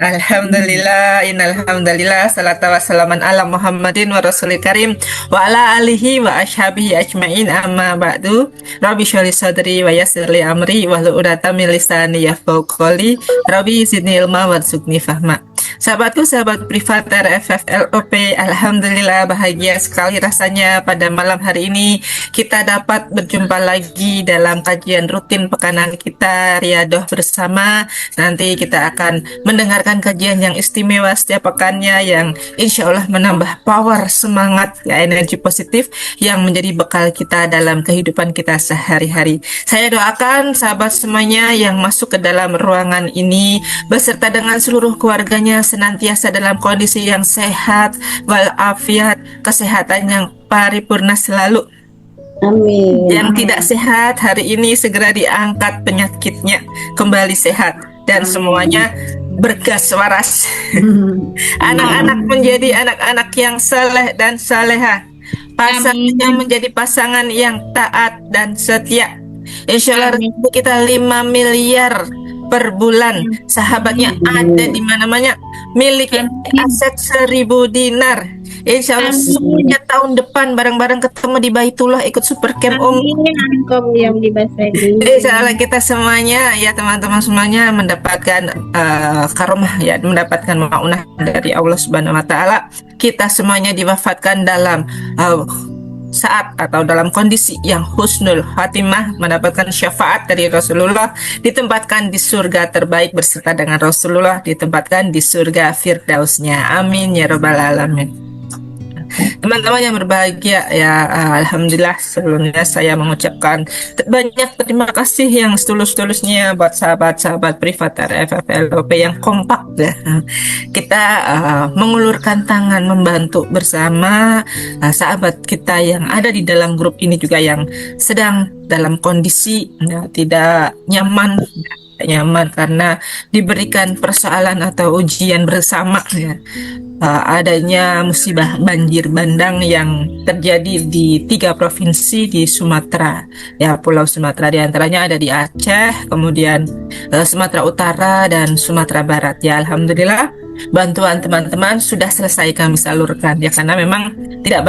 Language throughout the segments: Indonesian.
Alhamdulillah, innalhamdulillah, salatu wassalaman ala Muhammadin wa rasulil karim wa ala alihi wa ashabihi ajmain amma ba'du. Rabbi sholli sadri wa yassir li amri wa hlul 'uqdatam min lisani yafqahu qawli. Rabbi zidni ilma warzuqni fahma. Sahabatku, sahabat privat RFFLOP, Alhamdulillah bahagia sekali rasanya pada malam hari ini kita dapat berjumpa lagi dalam kajian rutin pekanan kita Riyadhah bersama. Nanti kita akan mendengarkan kajian yang istimewa setiap pekannya yang insya Allah menambah power, semangat, ya, energi positif yang menjadi bekal kita dalam kehidupan kita sehari-hari. Saya doakan sahabat semuanya yang masuk ke dalam ruangan ini beserta dengan seluruh keluarganya senantiasa dalam kondisi yang sehat walafiat, kesehatan yang paripurna selalu. Amin. Yang tidak sehat hari ini segera diangkat penyakitnya kembali sehat dan semuanya bergas waras. Anak-anak menjadi anak-anak yang saleh dan saleha. Pasangannya menjadi pasangan yang taat dan setia. Insya Allah rezeki kita 5 miliar per bulan. Sahabatnya ada di mana-mana. Miliki aset 1.000 dinar. Insya Allah semuanya tahun depan bareng-bareng ketemu di Baitullah ikut super camp Insya Allah kita semuanya ya teman-teman semuanya mendapatkan karomah ya, mendapatkan maunah dari Allah Subhanahu Wa Taala. Kita semuanya diwafatkan dalam saat atau dalam kondisi yang husnul khatimah, mendapatkan syafaat dari Rasulullah, ditempatkan di surga terbaik beserta dengan Rasulullah, ditempatkan di surga firdausnya. Amin ya rabbal alamin. Teman-teman yang berbahagia ya, Alhamdulillah sebelumnya saya mengucapkan banyak terima kasih yang setulus-tulusnya buat sahabat-sahabat privat RFFLOP yang kompak ya. Kita mengulurkan tangan membantu bersama sahabat kita yang ada di dalam grup ini juga yang sedang dalam kondisi ya, tidak nyaman karena diberikan persoalan atau ujian bersama ya. Adanya musibah banjir bandang yang terjadi di 3 provinsi di Sumatera ya, Pulau Sumatera, diantaranya ada di Aceh, kemudian Sumatera Utara dan Sumatera Barat ya. Alhamdulillah bantuan teman-teman sudah selesai kami salurkan ya, karena memang tidak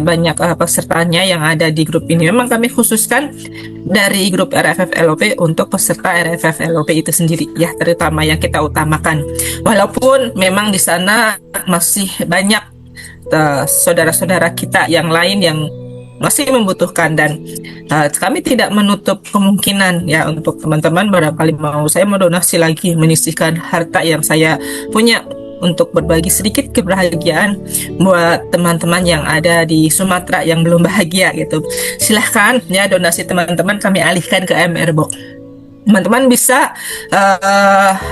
banyak pesertanya yang ada di grup ini. Memang kami khususkan dari grup RFFLOP untuk peserta RFFLOP itu sendiri ya, terutama yang kita utamakan. Walaupun memang di sana masih banyak saudara-saudara kita yang lain yang masih membutuhkan dan kami tidak menutup kemungkinan ya untuk teman-teman barangkali saya mau donasi lagi, menyisihkan harta yang saya punya untuk berbagi sedikit kebahagiaan buat teman-teman yang ada di Sumatera yang belum bahagia gitu. Silahkan ya, donasi teman-teman kami alihkan ke MR Box. Teman-teman bisa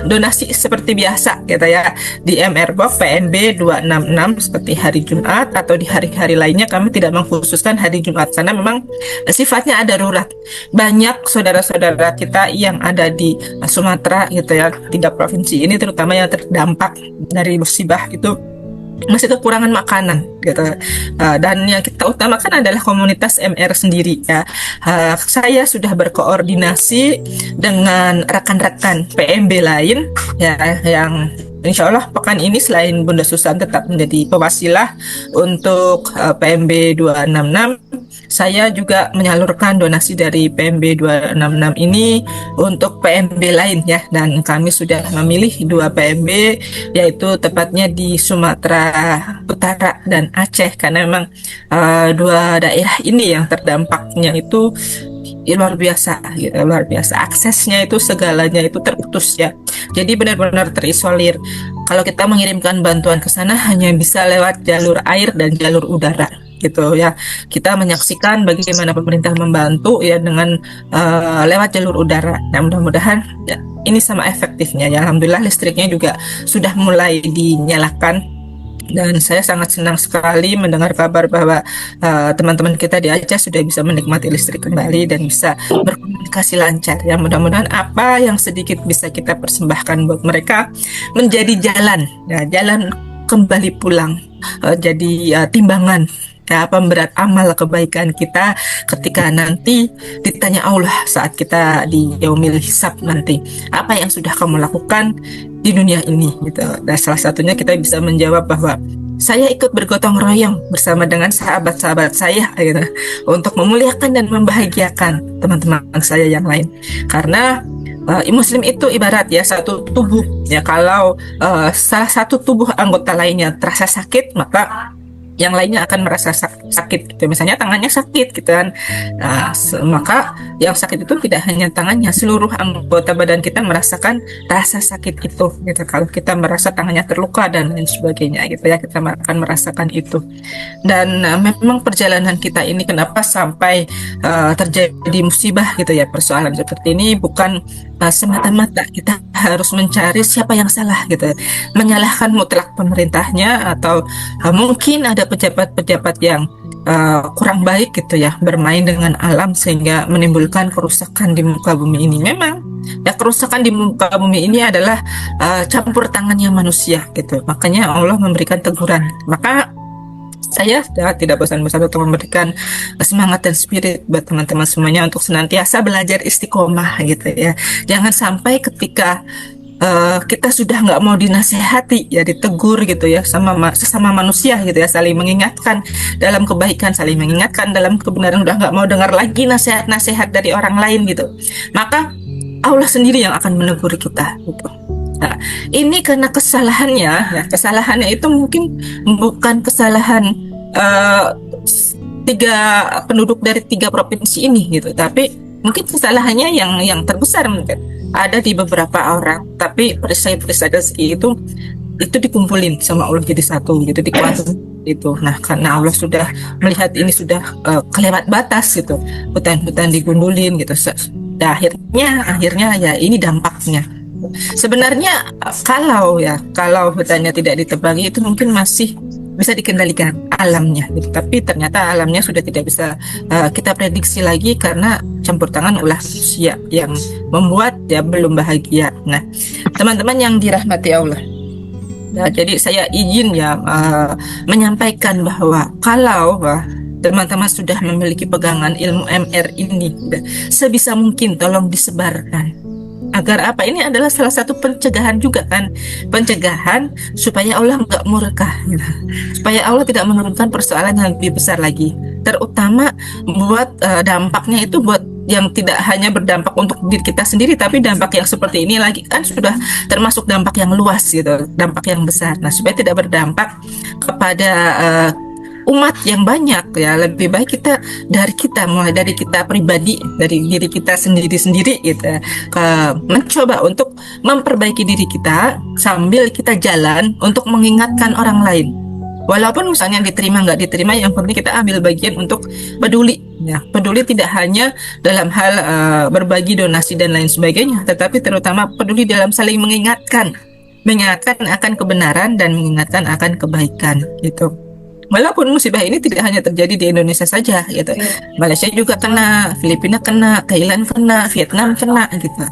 donasi seperti biasa gitu ya di MR Box PNB 266 seperti hari Jumat atau di hari-hari lainnya. Kami tidak mengkhususkan hari Jumat karena memang sifatnya ada darurat. Banyak saudara-saudara kita yang ada di Sumatera gitu ya, 3 provinsi ini terutama yang terdampak dari musibah itu masih kekurangan makanan gitu. Dan yang kita utamakan adalah komunitas MR sendiri ya. Saya sudah berkoordinasi dengan rekan-rekan PMB lain ya, yang insya Allah pekan ini selain Bunda Susan tetap menjadi pewasilah untuk PMB 266, saya juga menyalurkan donasi dari PMB 266 ini untuk PMB lain ya, dan kami sudah memilih 2 PMB, yaitu tepatnya di Sumatera Utara dan Aceh, karena memang 2 daerah ini yang terdampaknya itu luar biasa gitu, luar biasa. Aksesnya itu segalanya itu terputus ya. Jadi benar-benar terisolir. Kalau kita mengirimkan bantuan ke sana hanya bisa lewat jalur air dan jalur udara gitu ya. Kita menyaksikan bagaimana pemerintah membantu ya dengan lewat jalur udara. Nah, mudah-mudahan ya, ini sama efektifnya ya. Alhamdulillah listriknya juga sudah mulai dinyalakan. Dan saya sangat senang sekali mendengar kabar bahwa teman-teman kita di Aceh sudah bisa menikmati listrik kembali dan bisa berkomunikasi lancar. Ya, mudah-mudahan apa yang sedikit bisa kita persembahkan buat mereka menjadi jalan, ya, jalan kembali pulang, jadi timbangan ya, pemberat amal kebaikan kita ketika nanti ditanya Allah saat kita di yaumil hisab nanti, apa yang sudah kamu lakukan di dunia ini gitu. Dan salah satunya kita bisa menjawab bahwa saya ikut bergotong royong bersama dengan sahabat-sahabat saya gitu, untuk memuliakan dan membahagiakan teman-teman saya yang lain. Karena Muslim itu ibarat ya satu tubuh ya. Kalau salah satu tubuh anggota lainnya terasa sakit, maka yang lainnya akan merasa sakit gitu. Misalnya tangannya sakit gitu kan. Maka yang sakit itu tidak hanya tangannya, seluruh anggota badan kita merasakan rasa sakit itu gitu. Kalau kita merasa tangannya terluka dan lain sebagainya gitu ya, kita akan merasakan itu. Dan memang perjalanan kita ini kenapa sampai terjadi musibah gitu ya, persoalan seperti ini bukan semata-mata kita harus mencari siapa yang salah gitu, menyalahkan mutlak pemerintahnya, atau mungkin ada pejabat-pejabat yang kurang baik gitu ya, bermain dengan alam sehingga menimbulkan kerusakan di muka bumi ini. Memang ya, kerusakan di muka bumi ini adalah campur tangannya manusia gitu. Makanya Allah memberikan teguran. Maka saya tidak bosan-bosan untuk memberikan semangat dan spirit buat teman-teman semuanya untuk senantiasa belajar istiqomah gitu ya. Jangan sampai ketika kita sudah nggak mau dinasehati ya, ditegur gitu ya, sesama manusia gitu ya, saling mengingatkan dalam kebaikan, saling mengingatkan dalam kebenaran, udah nggak mau dengar lagi nasihat-nasihat dari orang lain gitu, maka Allah sendiri yang akan menegur kita gitu. Nah, ini karena kesalahannya ya, kesalahannya itu mungkin bukan kesalahan tiga penduduk dari 3 provinsi ini gitu, tapi mungkin kesalahannya yang terbesar mungkin ada di beberapa orang, tapi perisai-perisai rezeki itu dikumpulin sama Allah jadi satu gitu, dikuatin itu. Nah, karena Allah sudah melihat ini sudah kelewat batas gitu, hutan-hutan digundulin gitu. Akhirnya ya ini dampaknya. Sebenarnya kalau hutannya tidak ditebangi itu mungkin masih bisa dikendalikan alamnya gitu. Tapi ternyata alamnya sudah tidak bisa kita prediksi lagi karena campur tangan ulah manusia yang membuat dia belum bahagia. Nah, teman-teman yang dirahmati Allah, nah, jadi saya izin ya menyampaikan bahwa kalau teman-teman sudah memiliki pegangan ilmu MR ini, sebisa mungkin tolong disebarkan. Agar apa? Ini adalah salah satu pencegahan juga kan, pencegahan supaya Allah nggak murka, gitu. Supaya Allah tidak menurunkan persoalan yang lebih besar lagi. Terutama buat dampaknya itu buat yang tidak hanya berdampak untuk diri kita sendiri, tapi dampak yang seperti ini lagi kan sudah termasuk dampak yang luas gitu, dampak yang besar. Nah, supaya tidak berdampak kepada umat yang banyak ya, lebih baik kita mulai dari kita pribadi, dari diri kita sendiri gitu, mencoba untuk memperbaiki diri kita sambil kita jalan untuk mengingatkan orang lain. Walaupun misalnya diterima nggak diterima, yang penting kita ambil bagian untuk peduli ya. Peduli tidak hanya dalam hal berbagi donasi dan lain sebagainya, tetapi terutama peduli dalam saling mengingatkan akan kebenaran dan mengingatkan akan kebaikan gitu. Walaupun musibah ini tidak hanya terjadi di Indonesia saja gitu. Malaysia juga kena, Filipina kena, Thailand kena, Vietnam kena gitu.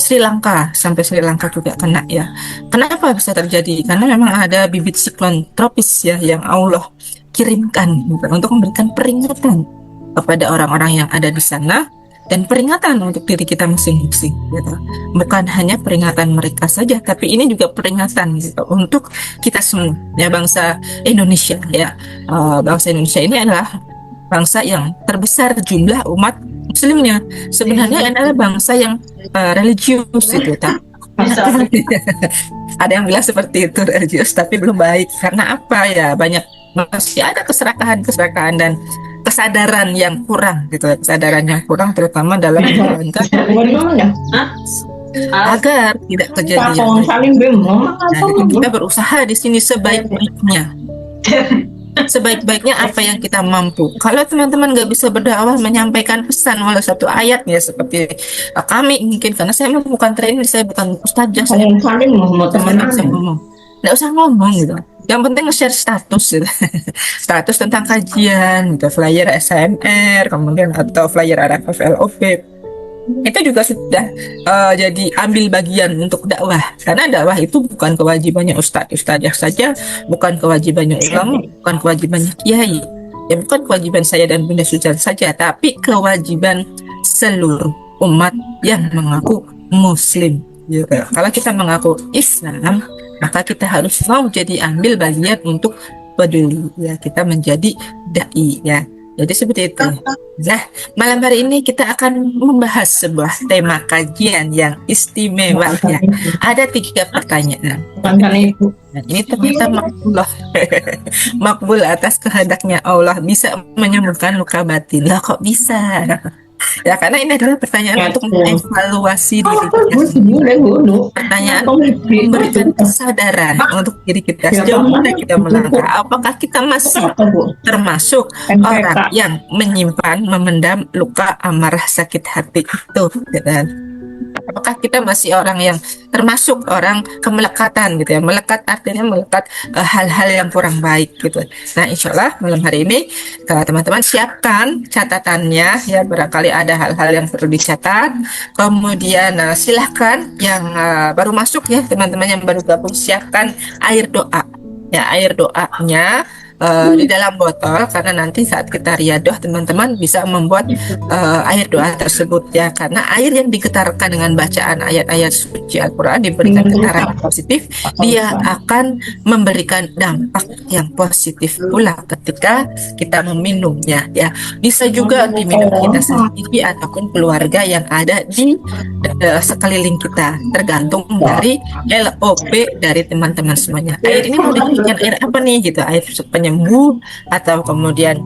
Sri Lanka, sampai Sri Lanka juga kena ya. Kenapa bisa terjadi? Karena memang ada bibit siklon tropis ya yang Allah kirimkan gitu, untuk memberikan peringatan kepada orang-orang yang ada di sana, dan peringatan untuk diri kita masing-masing gitu. Bukan hanya peringatan mereka saja, tapi ini juga peringatan gitu untuk kita semua ya, bangsa Indonesia ya. Bangsa Indonesia ini adalah bangsa yang terbesar jumlah umat muslimnya. Sebenarnya adalah bangsa yang religius gitu, ada yang bilang seperti itu, religius tapi belum baik. Karena apa ya, banyak masih ada keserakahan dan kesadaran yang kurang gitu, kesadaran yang kurang terutama dalam menjalankan agar tidak kejadian. Nah, jadi kita berusaha di sini sebaik-baiknya apa yang kita mampu. Kalau teman-teman nggak bisa berdakwah, menyampaikan pesan walau satu ayat ya, seperti kami mungkin, karena saya bukan trainer, saya bukan ustazah, saya ngomong, nggak usah ngomong gitu. Yang penting nge-share status gitu. Status tentang kajian gitu, flyer SMR, kemudian atau flyer RFFLOP. Itu juga sudah jadi ambil bagian untuk dakwah. Karena dakwah itu bukan kewajibannya ustazah saja, bukan kewajibannya ulama, bukan kewajibannya kiai. Ya, bukan kewajiban saya dan Bunda Suzan saja, tapi kewajiban seluruh umat yang mengaku muslim gitu. Kalau kita mengaku Islam, maka kita harus mau jadi ambil bagian untuk peduli ya, kita menjadi dai ya. Jadi seperti itu. Nah, malam hari ini kita akan membahas sebuah tema kajian yang istimewa ya. Ada 3 pertanyaan. Dan ini ternyata makbul, makbul atas kehendaknya Allah, bisa menyembuhkan luka batin. Lah kok bisa? Ya karena ini adalah pertanyaan untuk mengevaluasi diri kita. Pertanyaan memberikan kesadaran untuk diri kita, sejauh mana kita melangkah. Apakah kita masih termasuk orang yang menyimpan, memendam luka amarah sakit hati itu, dan apakah kita masih orang yang termasuk orang kemelekatan gitu ya. Melekat artinya melekat hal-hal yang kurang baik gitu. Nah, insya Allah malam hari ini teman-teman siapkan catatannya ya, barangkali ada hal-hal yang perlu dicatat. Kemudian silahkan yang baru masuk ya, teman-teman yang baru gabung, siapkan air doa ya, air doanya di dalam botol, karena nanti saat kita riyadoh teman-teman bisa membuat air doa tersebut ya, karena air yang digetarkan dengan bacaan ayat-ayat suci Al-Quran diberikan getaran positif, dia akan memberikan dampak yang positif pula ketika kita meminumnya ya. Bisa juga diminum kita sendiri ataupun keluarga yang ada di sekeliling kita, tergantung dari LOP dari teman-teman semuanya. Air ini mau dijadikan air apa nih gitu, air penyembuh atau kemudian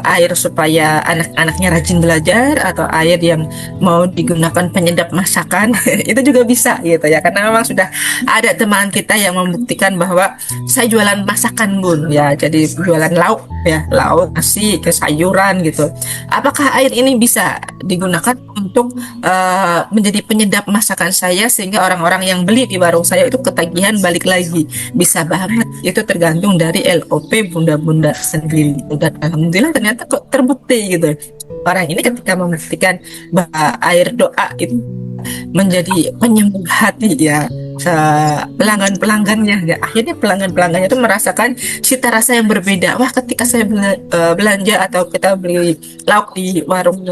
air supaya anak-anaknya rajin belajar, atau air yang mau digunakan penyedap masakan itu juga bisa gitu ya, karena memang sudah ada teman kita yang membuktikan bahwa saya jualan masakan bun ya, jadi jualan lauk ya, lauk, nasi, sayuran gitu. Apakah air ini bisa digunakan untuk menjadi penyedap masakan saya sehingga orang-orang yang beli di warung saya itu ketagihan balik lagi? Bisa banget, itu tergantung dari LOP bunda-bunda sendiri. Dan alhamdulillah ternyata kok terbukti gitu. Orang ini ketika membuktikan bahwa air doa itu menjadi penyembuh hati ya, pelanggan-pelanggannya ya, akhirnya pelanggan-pelanggannya itu merasakan cita rasa yang berbeda. Wah, ketika saya belanja atau kita beli lauk di warung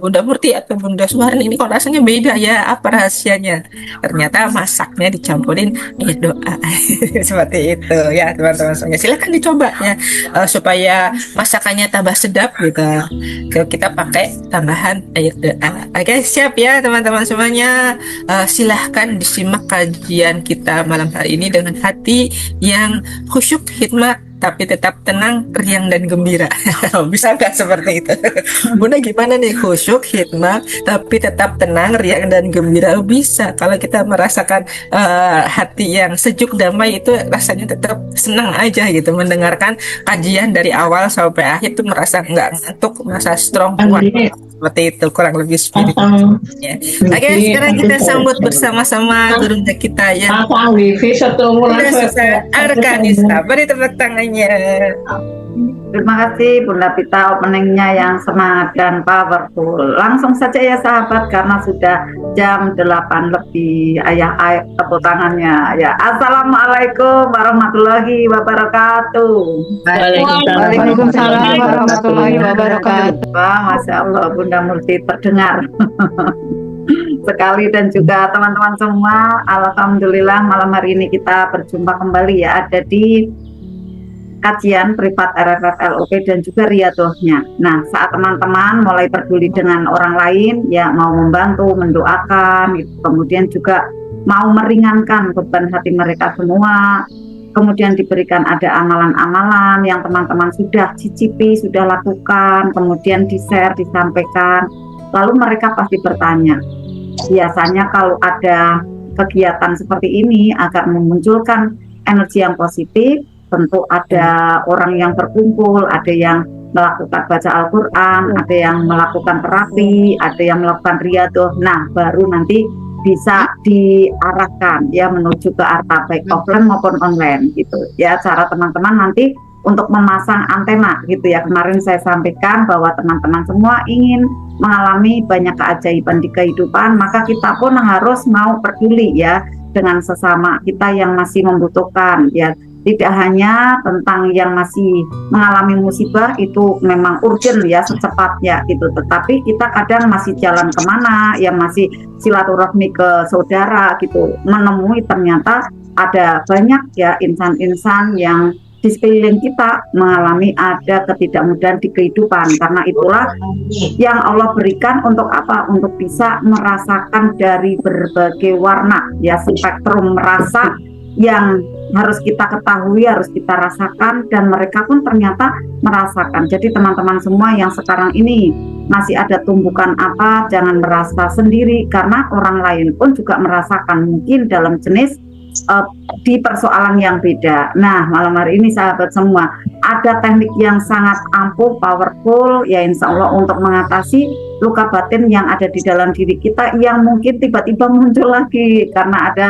Bunda Murti atau Bunda Suwarni, ini kok rasanya beda ya, apa rahasianya? Ternyata masaknya dicampurin air doa. Seperti itu ya teman-teman semuanya. Silahkan dicoba ya, supaya masakannya tambah sedap gitu. Kita pakai tambahan air doa. Oke, siap ya teman-teman semuanya. Silahkan disimak kajian kita malam hari ini dengan hati yang khusyuk, hikmah, tapi tetap tenang, riang dan gembira. Bisa nggak seperti itu? Bunda gimana nih, khusyuk, hikmah, tapi tetap tenang, riang dan gembira? Bisa. Kalau kita merasakan hati yang sejuk, damai, itu rasanya tetap senang aja gitu. Mendengarkan kajian dari awal sampai akhir itu merasa nggak ngantuk, merasa strong, kuat. Seperti itu kurang lebih spiritnya. Oke, sekarang kita sambut bersama-sama guru kita ya. Bunda Susan Arkanista, beri tepuk tangannya. Terima kasih Bunda Pita, openingnya yang semangat dan powerful. Langsung saja ya sahabat, karena sudah jam 8 lebih. Ayah tepuk tangannya ya. Assalamualaikum warahmatullahi wabarakatuh. Waalaikumsalam warahmatullahi wabarakatuh. Wah, Masya Allah Bunda Murti terdengar sekali, dan juga teman-teman semua. Alhamdulillah malam hari ini kita berjumpa kembali ya, ada di kajian privat RFF LOP dan juga riyadohnya. Nah, saat teman-teman mulai peduli dengan orang lain ya, mau membantu, mendoakan gitu, kemudian juga mau meringankan beban hati mereka semua, kemudian diberikan ada amalan-amalan yang teman-teman sudah cicipi, sudah lakukan, kemudian di-share, disampaikan, lalu mereka pasti bertanya. Biasanya kalau ada kegiatan seperti ini agar memunculkan energi yang positif, tentu ada orang yang berkumpul, ada yang melakukan baca Al-Quran, ada yang melakukan terapi, ada yang melakukan riyadoh. Nah, baru nanti bisa diarahkan ya menuju ke arah baik offline maupun online gitu ya. Cara teman-teman nanti untuk memasang antena gitu ya. Kemarin saya sampaikan bahwa teman-teman semua ingin mengalami banyak keajaiban di kehidupan, maka kita pun harus mau peduli ya dengan sesama kita yang masih membutuhkan ya. Tidak hanya tentang yang masih mengalami musibah itu memang urgent ya secepatnya gitu, tetapi kita kadang masih jalan kemana, yang masih silaturahmi ke saudara gitu, menemui ternyata ada banyak ya insan-insan yang di sekeliling kita mengalami ada ketidakmudahan di kehidupan. Karena itulah yang Allah berikan untuk apa? Untuk bisa merasakan dari berbagai warna ya, spektrum rasa yang harus kita ketahui, harus kita rasakan, dan mereka pun ternyata merasakan. Jadi teman-teman semua yang sekarang ini masih ada tumbukan apa, jangan merasa sendiri, karena orang lain pun juga merasakan mungkin dalam jenis di persoalan yang beda. Nah, malam hari ini sahabat semua, ada teknik yang sangat ampuh, powerful ya insya Allah untuk mengatasi luka batin yang ada di dalam diri kita yang mungkin tiba-tiba muncul lagi karena ada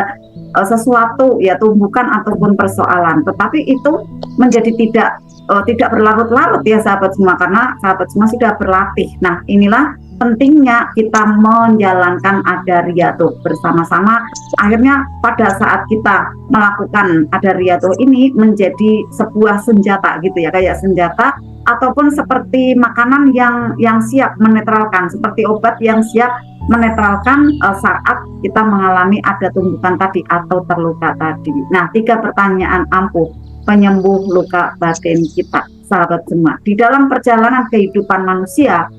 sesuatu ya, tumbukan ataupun persoalan. Tetapi itu menjadi tidak berlarut-larut ya sahabat semua, karena sahabat semua sudah berlatih. Nah, inilah pentingnya kita menjalankan adariyatuh bersama-sama. Akhirnya pada saat kita melakukan adariyatuh ini menjadi sebuah senjata gitu ya, kayak senjata ataupun seperti makanan yang siap menetralkan, seperti obat yang siap menetralkan saat kita mengalami ada tumbukan tadi atau terluka tadi. Nah, 3 pertanyaan ampuh penyembuh luka batin kita sahabat semua. Di dalam perjalanan kehidupan manusia,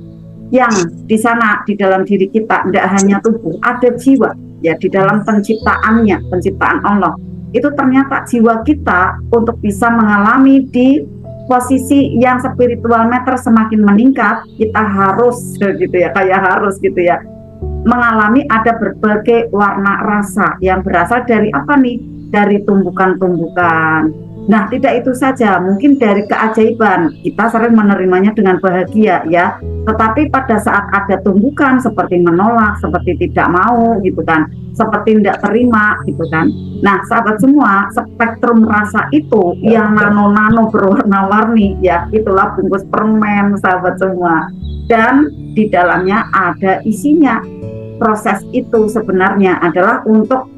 yang di sana di dalam diri kita tidak hanya tubuh, ada jiwa ya, di dalam penciptaannya, penciptaan Allah itu ternyata jiwa kita untuk bisa mengalami di posisi yang spiritual meter semakin meningkat, kita harus gitu ya, kayak harus gitu ya, mengalami ada berbagai warna rasa yang berasal dari apa nih? Dari tumbukan-tumbukan. Nah, tidak itu saja, mungkin dari keajaiban kita sering menerimanya dengan bahagia ya, tetapi pada saat ada tumbukan seperti menolak, seperti tidak mau gitu kan, seperti tidak terima gitu kan. Nah, sahabat semua, spektrum rasa itu yang nano-nano berwarna-warni ya, itulah bungkus permen sahabat semua, dan di dalamnya ada isinya. Proses itu sebenarnya adalah untuk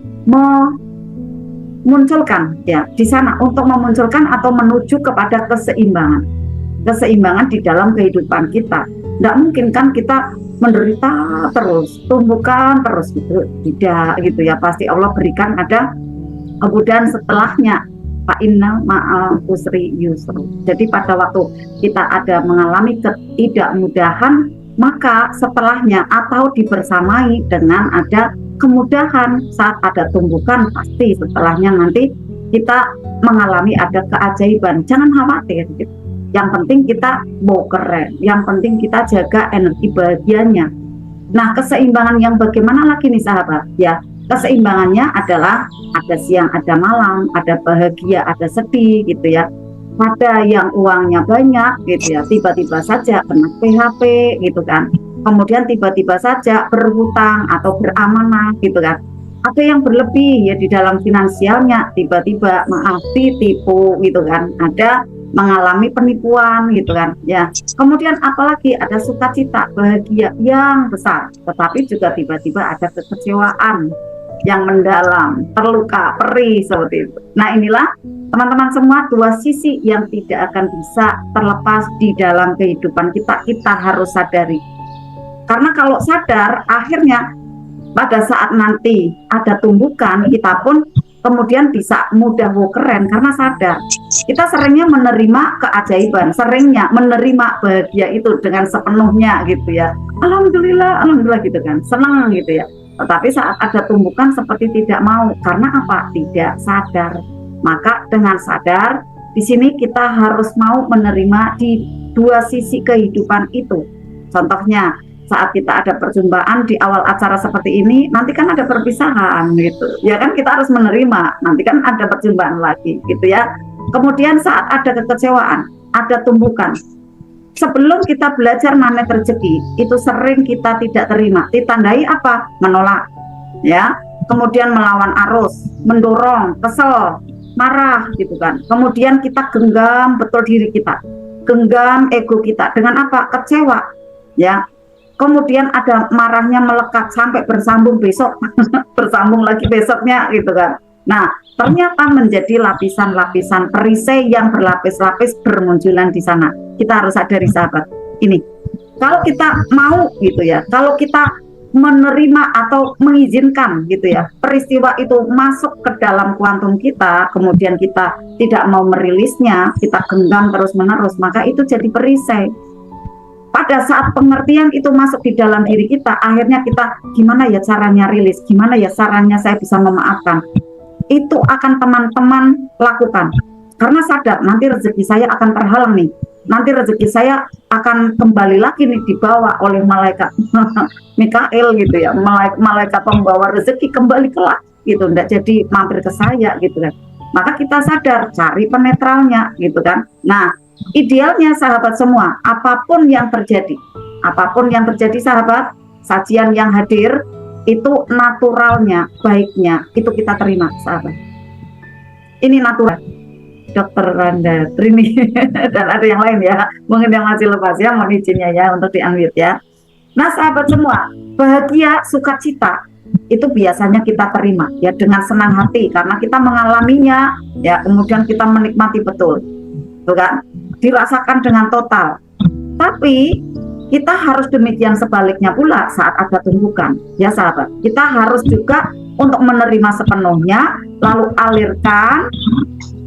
memunculkan ya di sana, untuk memunculkan atau menuju kepada keseimbangan di dalam kehidupan kita. Tidak mungkin kan kita menderita terus, tumbukan terus gitu, tidak gitu ya. Pasti Allah berikan ada kemudian setelahnya, fa inna ma'al usri yusra. Jadi pada waktu kita ada mengalami ketidakmudahan, maka setelahnya atau dibersamai dengan ada kemudahan. Saat ada tumbukan, pasti setelahnya nanti kita mengalami ada keajaiban. Jangan khawatir gitu. Yang penting kita mau keren, yang penting kita jaga energi bahagianya. Nah, keseimbangan yang bagaimana lagi nih sahabat ya? Keseimbangannya adalah ada siang, ada malam, ada bahagia, ada sedih gitu ya. Ada yang uangnya banyak gitu ya, tiba-tiba saja kena PHP gitu kan, kemudian tiba-tiba saja berhutang atau beramanah gitu kan. Ada yang berlebih ya di dalam finansialnya, tiba-tiba maaf ditipu gitu kan, ada mengalami penipuan gitu kan ya. Kemudian apalagi ada sukacita, bahagia yang besar, tetapi juga tiba-tiba ada kekecewaan yang mendalam, terluka, perih seperti itu. Nah, inilah teman-teman semua 2 sisi yang tidak akan bisa terlepas di dalam kehidupan kita. Kita harus sadari. Karena kalau sadar, akhirnya pada saat nanti ada tumbukan, kita pun kemudian bisa mudah keren karena sadar. Kita seringnya menerima keajaiban, seringnya menerima bahagia itu dengan sepenuhnya gitu ya. Alhamdulillah, alhamdulillah gitu kan, senang gitu ya. Tetapi saat ada tumbukan seperti tidak mau, karena apa? Tidak sadar. Maka dengan sadar, di sini kita harus mau menerima di 2 sisi kehidupan itu. Contohnya, saat kita ada perjumpaan di awal acara seperti ini, nanti kan ada perpisahan gitu. Ya kan kita harus menerima, nanti kan ada perjumpaan lagi gitu ya. Kemudian saat ada kekecewaan, ada tumbukan. Sebelum kita belajar manage rezeki, itu sering kita tidak terima. Ditandai apa? Menolak. Ya. Kemudian melawan arus, mendorong, kesel, marah gitu kan. Kemudian kita genggam betul diri kita. Genggam ego kita dengan apa? Kecewa. Ya. Kemudian ada marahnya melekat sampai bersambung besok. Bersambung lagi besoknya gitu kan. Nah, ternyata menjadi lapisan-lapisan perisai yang berlapis-lapis bermunculan di sana. Kita harus sadari sahabat, ini kalau kita mau gitu ya, kalau kita menerima atau mengizinkan gitu ya, peristiwa itu masuk ke dalam kuantum kita, kemudian kita tidak mau merilisnya, kita genggam terus-menerus, maka itu jadi perisai. Pada saat pengertian itu masuk di dalam diri kita, akhirnya kita gimana ya caranya rilis, gimana ya caranya saya bisa memaafkan. Itu akan teman-teman lakukan. Karena sadar nanti rezeki saya akan terhalang nih. Nanti rezeki saya akan kembali lagi nih dibawa oleh malaikat Mikael gitu ya, malaikat pembawa rezeki kembali kelak gitu, enggak jadi mampir ke saya gitu kan. Maka kita sadar, cari penetralnya gitu kan. Nah, idealnya sahabat semua, apapun yang terjadi sahabat, sajian yang hadir itu naturalnya, baiknya itu kita terima sahabat. Ini natural. Dokter Randa Trini dan ada yang lain ya, mungkin yang masih lepas ya, mohon izinnya ya untuk di-unmute ya. Nah sahabat semua, bahagia, sukacita itu biasanya kita terima ya dengan senang hati karena kita mengalaminya ya, kemudian kita menikmati betul, tuh kan, dirasakan dengan total. Tapi kita harus demikian sebaliknya pula saat ada tumpukan ya sahabat. Kita harus juga untuk menerima sepenuhnya, lalu alirkan.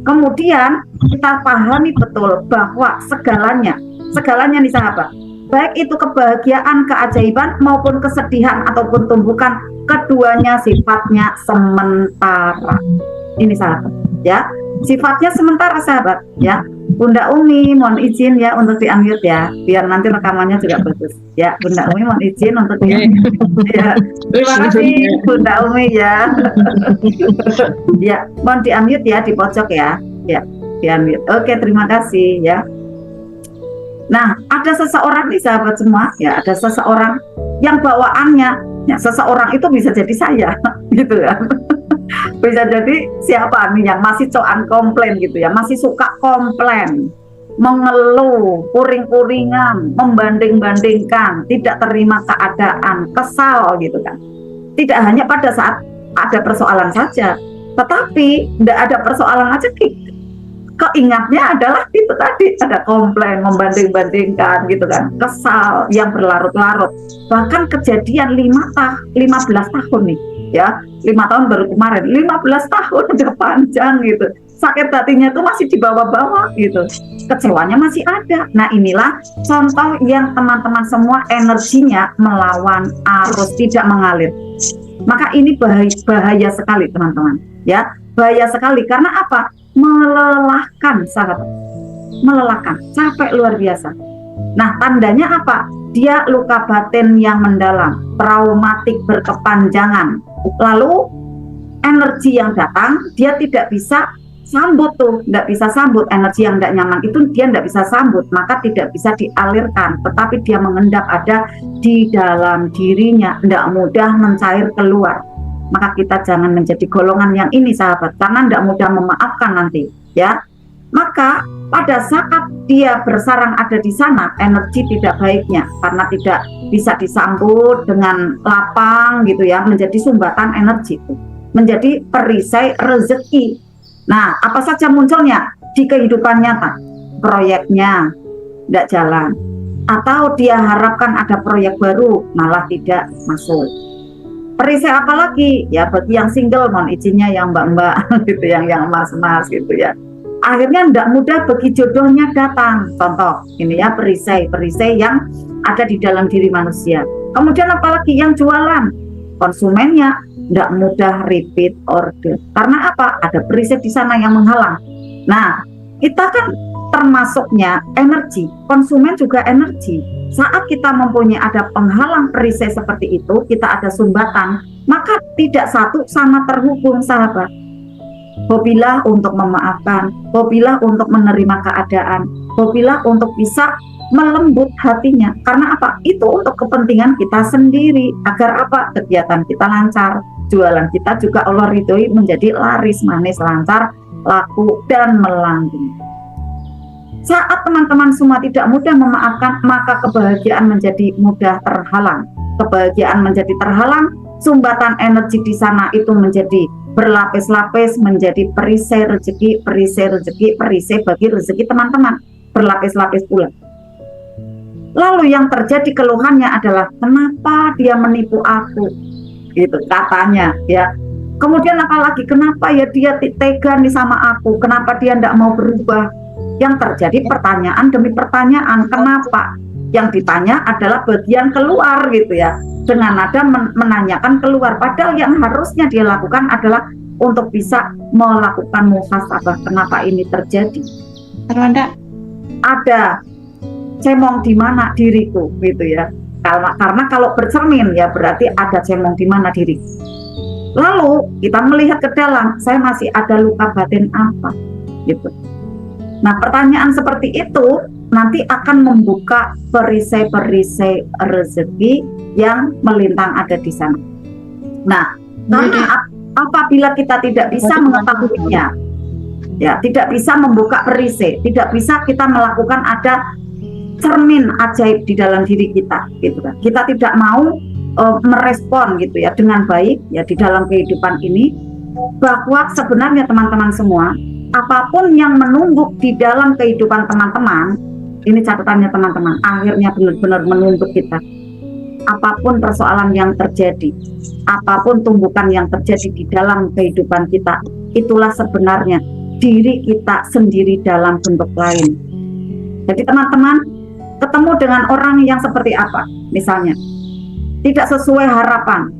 Kemudian kita pahami betul bahwa segalanya nih sahabat, baik itu kebahagiaan, keajaiban maupun kesedihan ataupun tumbukan, keduanya sifatnya sementara. Ini sahabat ya, sifatnya sementara sahabat ya. Bunda Umi mohon izin ya untuk di-unmute ya, biar nanti rekamannya juga bagus ya. Bunda Umi mohon izin untuk di-unmute ya. Terima kasih Bunda Umi ya. Ya, mohon di-unmute ya di pojok ya. Ya, di-unmute. Oke, terima kasih ya. Nah, ada seseorang nih sahabat semua ya, ada seseorang yang bawaannya ya, seseorang itu bisa jadi saya gitu ya. Bisa jadi siapa nih yang masih coan komplain gitu ya, masih suka komplain, mengeluh, puring-puringan, membanding-bandingkan, tidak terima keadaan, kesal gitu kan. Tidak hanya pada saat ada persoalan saja, tetapi tidak ada persoalan aja, keingatnya adalah itu tadi, ada komplain, membanding-bandingkan gitu kan, kesal yang berlarut-larut. Bahkan kejadian 15 tahun nih ya, 5 tahun baru kemarin, 15 tahun udah panjang gitu, sakit hatinya tuh masih di bawah-bawah gitu, kecewanya masih ada. Nah inilah contoh yang teman-teman semua energinya melawan arus, tidak mengalir. Maka ini bahaya sekali teman-teman ya, bahaya sekali. Karena apa? Melelahkan sahabat, melelahkan, capek luar biasa. Nah tandanya apa? Dia luka batin yang mendalam, traumatik berkepanjangan. Lalu energi yang datang dia tidak bisa sambut tuh, tidak bisa sambut energi yang tidak nyaman itu, dia tidak bisa sambut, maka tidak bisa dialirkan, tetapi dia mengendap ada di dalam dirinya, tidak mudah mencair keluar. Maka kita jangan menjadi golongan yang ini sahabat, karena tidak mudah memaafkan nanti ya. Maka pada saat dia bersarang ada di sana, energi tidak baiknya karena tidak bisa disambut dengan lapang gitu ya, menjadi sumbatan energi itu, menjadi perisai rezeki. Nah, apa saja munculnya di kehidupan nyata? Proyeknya tidak jalan, atau dia harapkan ada proyek baru malah tidak masuk. Perisai apa lagi? Ya bagi yang single mohon izinnya, yang mbak-mbak gitu, yang mas-mas gitu ya. Akhirnya tidak mudah bagi jodohnya datang. Contoh ini ya, perisai yang ada di dalam diri manusia. Kemudian apalagi yang jualan, konsumennya tidak mudah repeat order. Karena apa? Ada perisai di sana yang menghalang. Nah, kita kan termasuknya energi, konsumen juga energi. Saat kita mempunyai ada penghalang perisai seperti itu, kita ada sumbatan, maka tidak satu sama terhubung sahabat. Hobilah untuk memaafkan, hobilah untuk menerima keadaan, hobilah untuk bisa melembut hatinya. Karena apa? Itu untuk kepentingan kita sendiri, agar apa? Kegiatan kita lancar, jualan kita juga Allah ridhoi menjadi laris, manis, lancar, laku, dan melanggeng. Saat teman-teman semua tidak mudah memaafkan, maka kebahagiaan menjadi mudah terhalang. Kebahagiaan menjadi terhalang, sumbatan energi di sana itu menjadi berlapis-lapis menjadi perisai rezeki, perisai bagi rezeki teman-teman, berlapis-lapis pula. Lalu yang terjadi keluhannya adalah kenapa dia menipu aku, gitu katanya ya. Kemudian apalagi kenapa ya dia tega nih sama aku, kenapa dia tidak mau berubah. Yang terjadi pertanyaan demi pertanyaan, kenapa? Yang ditanya adalah bagian keluar gitu ya, dengan nada menanyakan keluar, padahal yang harusnya dia lakukan adalah untuk bisa melakukan muhasabah, kenapa ini terjadi. Terwanda. Ada cemong di mana diriku gitu ya, karena kalau bercermin ya berarti ada cemong di mana diri. Lalu kita melihat ke dalam, saya masih ada luka batin apa gitu. Nah, pertanyaan seperti itu nanti akan membuka perisai-perisai rezeki yang melintang ada di sana. Nah, karena apabila kita tidak bisa mengetahuinya, ya tidak bisa membuka perisai, tidak bisa kita melakukan ada cermin ajaib di dalam diri kita, gitu kan? Kita tidak mau merespon gitu ya dengan baik ya di dalam kehidupan ini, bahwa sebenarnya teman-teman semua, apapun yang menumbuk di dalam kehidupan teman-teman, ini catatannya teman-teman, akhirnya benar-benar menumbuk kita. Apapun persoalan yang terjadi, apapun tumbukan yang terjadi di dalam kehidupan kita, itulah sebenarnya diri kita sendiri dalam bentuk lain. Jadi teman-teman ketemu dengan orang yang seperti apa, misalnya tidak sesuai harapan,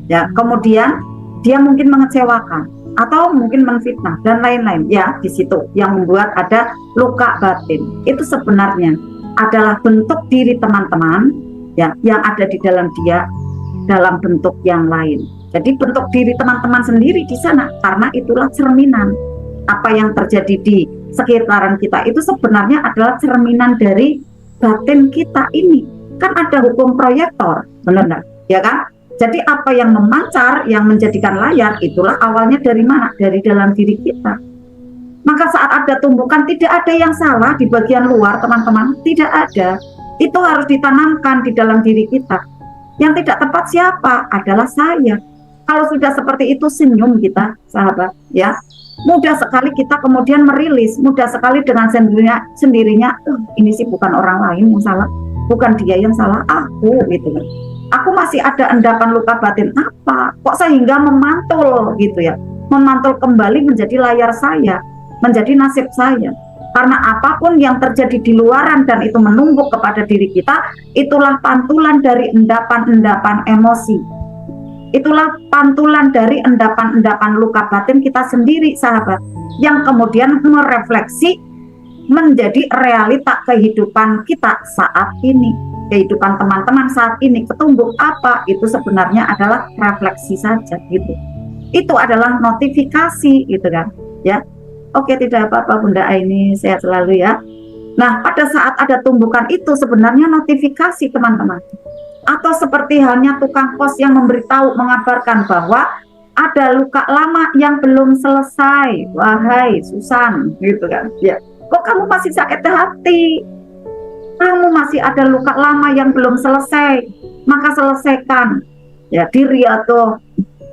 ya kemudian dia mungkin mengecewakan atau mungkin menfitnah dan lain-lain, ya di situ yang membuat ada luka batin. Itu sebenarnya adalah bentuk diri teman-teman ya yang ada di dalam dia dalam bentuk yang lain. Jadi bentuk diri teman-teman sendiri di sana, karena itulah cerminan apa yang terjadi di sekitaran kita, itu sebenarnya adalah cerminan dari batin kita ini. Kan ada hukum proyektor, benar ya kan? Jadi apa yang memancar, yang menjadikan layar, itulah awalnya dari mana? Dari dalam diri kita. Maka saat ada tumbukan, tidak ada yang salah di bagian luar teman-teman, tidak ada. Itu harus ditanamkan di dalam diri kita. Yang tidak tepat siapa? Adalah saya. Kalau sudah seperti itu, senyum kita, sahabat, ya. Mudah sekali kita kemudian merilis, mudah sekali dengan sendirinya, ini sih bukan orang lain yang salah, bukan dia yang salah, aku gitu kan. Aku masih ada endapan luka batin apa, kok sehingga memantul gitu ya, memantul kembali menjadi layar saya, menjadi nasib saya. Karena apapun yang terjadi di luaran dan itu menumbuk kepada diri kita, itulah pantulan dari endapan-endapan emosi. Itulah pantulan dari endapan-endapan luka batin kita sendiri, sahabat, yang kemudian merefleksi menjadi realita kehidupan kita saat ini. Kehidupan teman-teman saat ini ketumbuk apa, itu sebenarnya adalah refleksi saja gitu. Itu adalah notifikasi gitu kan ya. Oke, tidak apa-apa Bunda Aini, sehat selalu ya. Nah, pada saat ada tumbukan itu sebenarnya notifikasi teman-teman. Atau seperti halnya tukang pos yang memberitahu, mengabarkan bahwa ada luka lama yang belum selesai. Wahai Susan, gitu kan ya. Kok kamu masih sakit hati? Kamu masih ada luka lama yang belum selesai, maka selesaikan ya di riyadhah,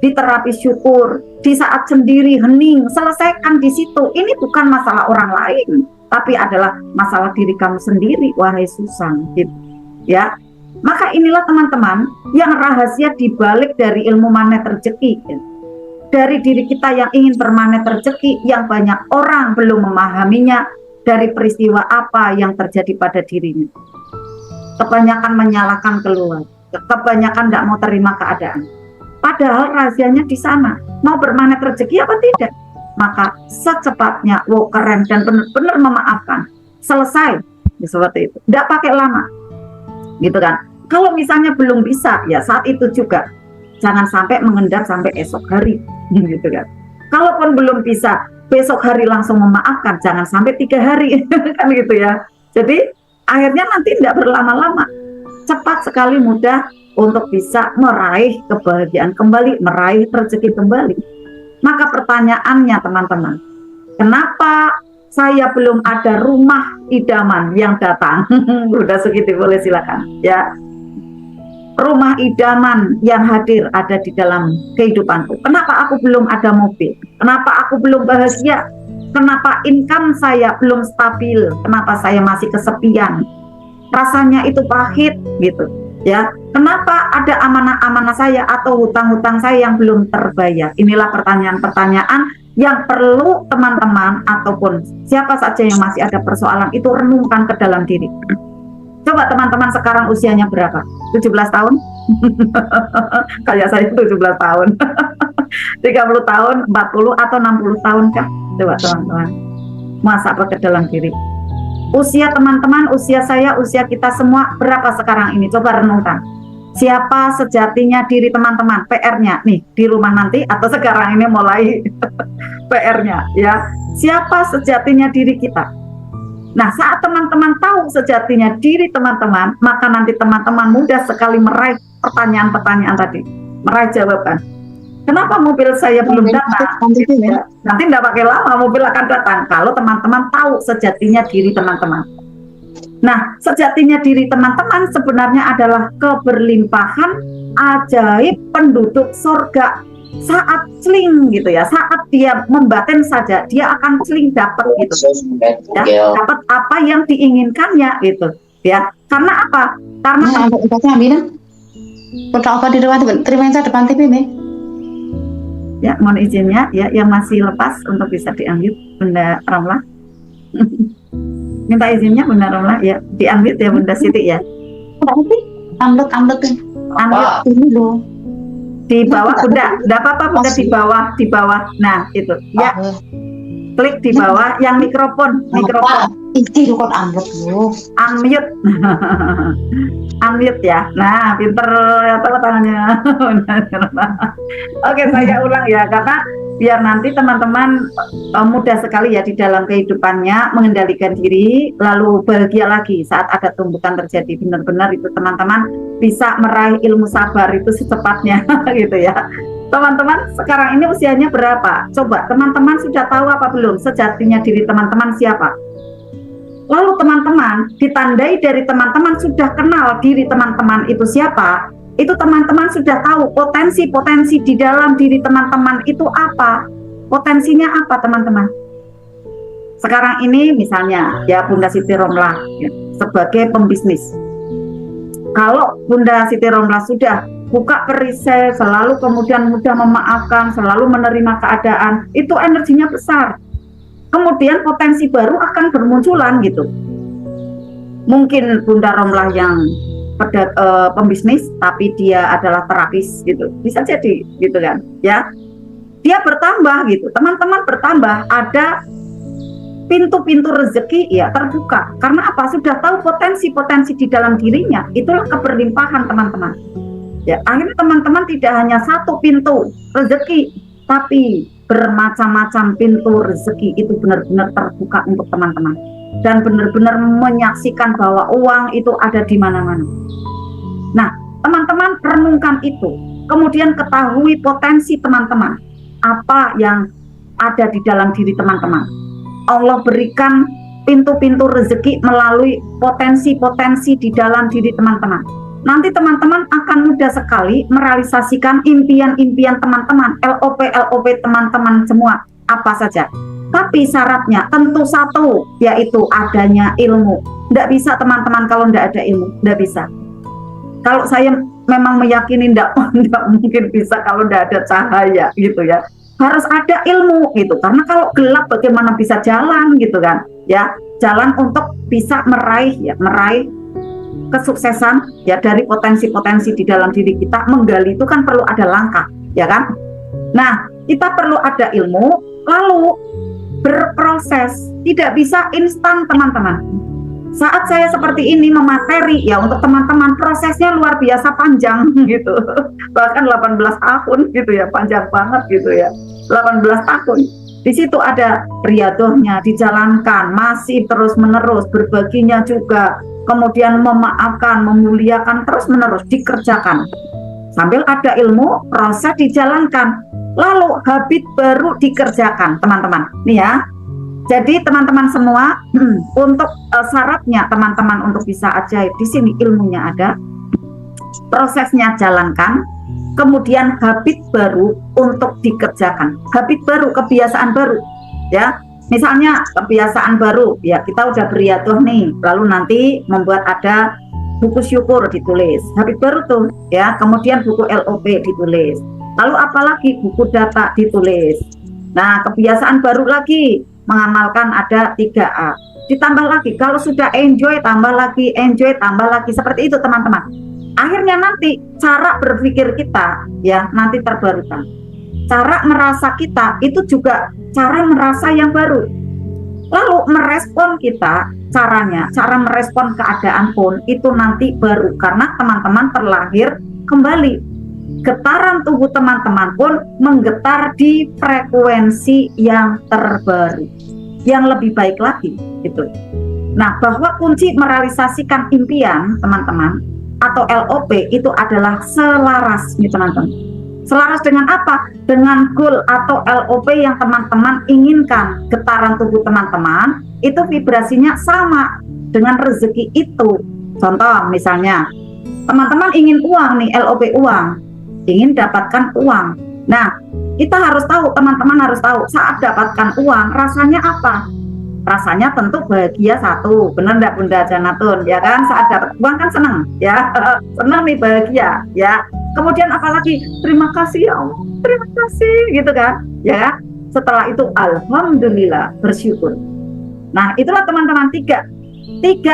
di terapi syukur, di saat sendiri hening, selesaikan di situ. Ini bukan masalah orang lain, tapi adalah masalah diri kamu sendiri, wahai Susan, gitu ya. Maka inilah teman-teman yang rahasia dibalik dari ilmu magnet rezeki ya. Dari diri kita yang ingin bermagnet rezeki, yang banyak orang belum memahaminya, dari peristiwa apa yang terjadi pada dirinya. Kebanyakan menyalahkan keluar, kebanyakan tidak mau terima keadaan. Padahal rahasianya di sana. Mau bermagnet rezeki apa tidak? Maka secepatnya, wow keren, dan benar-benar memaafkan. Selesai, ya, seperti itu. Tidak pakai lama, gitu kan. Kalau misalnya belum bisa, ya saat itu juga. Jangan sampai mengendap sampai esok hari, gitu kan. Kalaupun belum bisa, besok hari langsung memaafkan, jangan sampai 3 hari kan gitu ya. Jadi akhirnya nanti tidak berlama-lama, cepat sekali, mudah untuk bisa meraih kebahagiaan kembali, meraih rezeki kembali. Maka pertanyaannya teman-teman, kenapa saya belum ada rumah idaman yang datang? Udah segitu, boleh silakan ya. rumah idaman yang hadir ada di dalam kehidupanku? Kenapa aku belum ada mobil? Kenapa aku belum bahagia? Kenapa income saya belum stabil? Kenapa saya masih kesepian? Rasanya itu pahit gitu ya. Kenapa ada amanah-amanah saya atau hutang-hutang saya yang belum terbayar? Inilah pertanyaan-pertanyaan yang perlu teman-teman ataupun siapa saja yang masih ada persoalan itu renungkan ke dalam diri. Coba teman-teman sekarang usianya berapa? 17 tahun? Kayak saya 17 tahun. 30 tahun, 40 atau 60 tahun kah? Coba teman-teman. Masak ke dalam diri. Usia teman-teman, usia saya, usia kita semua berapa sekarang ini? Coba renungkan. Siapa sejatinya diri teman-teman? PR-nya nih di rumah nanti atau sekarang ini mulai PR-nya ya. Siapa sejatinya diri kita? Nah, saat teman-teman tahu sejatinya diri teman-teman, maka nanti teman-teman mudah sekali meraih pertanyaan-pertanyaan tadi, meraih jawaban. Kenapa mobil saya belum datang? Ya, nanti tidak pakai lama, mobil akan datang kalau teman-teman tahu sejatinya diri teman-teman. Nah, sejatinya diri teman-teman sebenarnya adalah keberlimpahan ajaib penduduk surga. Saat celing gitu ya, saat dia membatin saja dia akan celing dapat gitu ya, dapat apa yang diinginkannya gitu ya. Karena apa? Karena terima saya depan TV nih. Ya, mohon izinnya ya, yang masih lepas untuk bisa diambil Bunda Romlah. Minta izinnya Bunda Romlah ya, diambil ya Bunda Siti ya. Ambil ini loh. Di bawah, Bunda, tidak apa-apa Bunda, di bawah. Nah, itu. Ya. Klik di bawah yang mikrofon. Itu kon Unmute. Unmute ya. Nah, pinter ya tangannya. Oke, saya ulang ya, karena biar nanti teman-teman mudah sekali ya di dalam kehidupannya mengendalikan diri, lalu bahagia lagi saat ada tumbukan terjadi. Benar-benar itu teman-teman bisa meraih ilmu sabar itu secepatnya gitu ya. Teman-teman sekarang ini usianya berapa? Coba teman-teman sudah tahu apa belum sejatinya diri teman-teman siapa? Lalu teman-teman ditandai dari teman-teman sudah kenal diri teman-teman itu siapa? Itu teman-teman sudah tahu potensi-potensi di dalam diri teman-teman itu apa? Potensinya apa teman-teman? Sekarang ini misalnya ya Bunda Siti Romlah ya, sebagai pembisnis. Kalau Bunda Siti Romlah sudah buka perisai, selalu kemudian mudah memaafkan, selalu menerima keadaan, itu energinya besar. Kemudian potensi baru akan bermunculan gitu. Mungkin Bunda Romlah yang pembisnis tapi dia adalah terapis gitu, bisa jadi gitu kan ya, dia bertambah gitu, teman-teman bertambah, ada pintu-pintu rezeki ya terbuka. Karena apa? Sudah tahu potensi-potensi di dalam dirinya, itulah keberlimpahan teman-teman ya. Akhirnya teman-teman tidak hanya satu pintu rezeki, tapi bermacam-macam pintu rezeki itu benar-benar terbuka untuk teman-teman, dan benar-benar menyaksikan bahwa uang itu ada di mana-mana. Nah, teman-teman renungkan itu, kemudian ketahui potensi teman-teman, apa yang ada di dalam diri teman-teman. Allah berikan pintu-pintu rezeki melalui potensi-potensi di dalam diri teman-teman. Nanti teman-teman akan mudah sekali merealisasikan impian-impian teman-teman, LOP teman-teman semua, apa saja. Tapi syaratnya tentu satu, yaitu adanya ilmu. Tidak bisa teman-teman kalau tidak ada ilmu, tidak bisa. Kalau saya memang meyakini tidak mungkin bisa kalau tidak ada cahaya gitu ya. Harus ada ilmu gitu. Karena kalau gelap bagaimana bisa jalan gitu kan? Ya, jalan untuk bisa meraih kesuksesan ya dari potensi-potensi di dalam diri kita. Menggali itu kan perlu ada langkah, ya kan? Nah, kita perlu ada ilmu, lalu berproses, tidak bisa instan teman-teman. Saat saya seperti ini memateri ya untuk teman-teman, prosesnya luar biasa panjang gitu, bahkan 18 tahun gitu ya, panjang banget gitu ya, 18 tahun. Di situ ada riadohnya dijalankan, masih terus menerus, berbaginya juga, kemudian memaafkan, memuliakan terus menerus dikerjakan. Sambil ada ilmu, proses dijalankan, lalu habit baru dikerjakan teman-teman. Nih ya. Jadi teman-teman semua, untuk syaratnya teman-teman untuk bisa ajaib, di sini ilmunya ada, prosesnya jalankan, kemudian habit baru untuk dikerjakan. Habit baru, kebiasaan baru, ya. Misalnya kebiasaan baru, ya kita udah beriadoh nih, lalu nanti membuat ada buku syukur ditulis, habit baru tuh, ya. Kemudian buku LOP ditulis, lalu apalagi buku data ditulis. Nah, kebiasaan baru lagi mengamalkan ada 3A. Ditambah lagi, kalau sudah enjoy, tambah lagi, enjoy, tambah lagi, seperti itu teman-teman. Akhirnya nanti cara berpikir kita ya nanti terbarukan. Cara merasa kita itu juga cara merasa yang baru. Lalu merespon kita caranya, cara merespon keadaan pun itu nanti baru karena teman-teman terlahir kembali. Getaran tubuh teman-teman pun menggetar di frekuensi yang terbaru, yang lebih baik lagi gitu. Nah, bahwa kunci merealisasikan impian teman-teman atau LOP itu adalah selaras nih teman-teman. Selaras dengan apa? Dengan goal atau LOP yang teman-teman inginkan. Getaran tubuh teman-teman itu vibrasinya sama dengan rezeki itu. Contoh misalnya, teman-teman ingin uang nih, LOP uang, ingin dapatkan uang. Nah, kita harus tahu, teman-teman harus tahu saat dapatkan uang rasanya apa? Rasanya tentu bahagia satu, benar enggak Bunda Janatun? Ya kan, saat dapat uang kan senang, ya, senang nih, bahagia, ya. Kemudian apalagi terima kasih ya Allah, terima kasih gitu kan, ya. Setelah itu alhamdulillah, bersyukur. Nah, itulah teman-teman tiga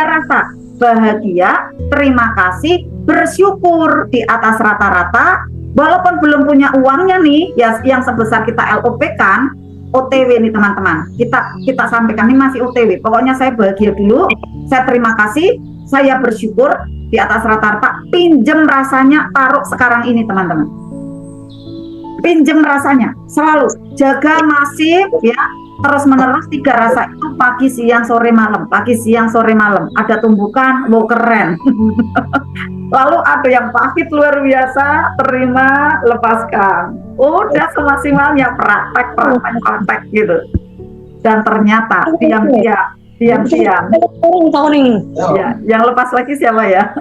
rasa: bahagia, terima kasih, bersyukur di atas rata-rata. Walaupun belum punya uangnya nih, ya yang sebesar kita LOP kan, OTW nih teman-teman. Kita sampaikan ini masih OTW. Pokoknya saya bahagia dulu, saya terima kasih, saya bersyukur di atas rata-rata. Pinjem rasanya, taruh sekarang ini teman-teman. Pinjem rasanya, selalu jaga masif ya, terus menerus 3 rasa itu pagi, siang, sore, malam. Pagi, siang, sore, malam. Ada tumbukan, wow keren. Lalu ada yang pahit luar biasa, terima, lepaskan. Udah semaksimalnya praktek gitu. Dan ternyata diam-diam. Ya, yang lepas lagi siapa ya?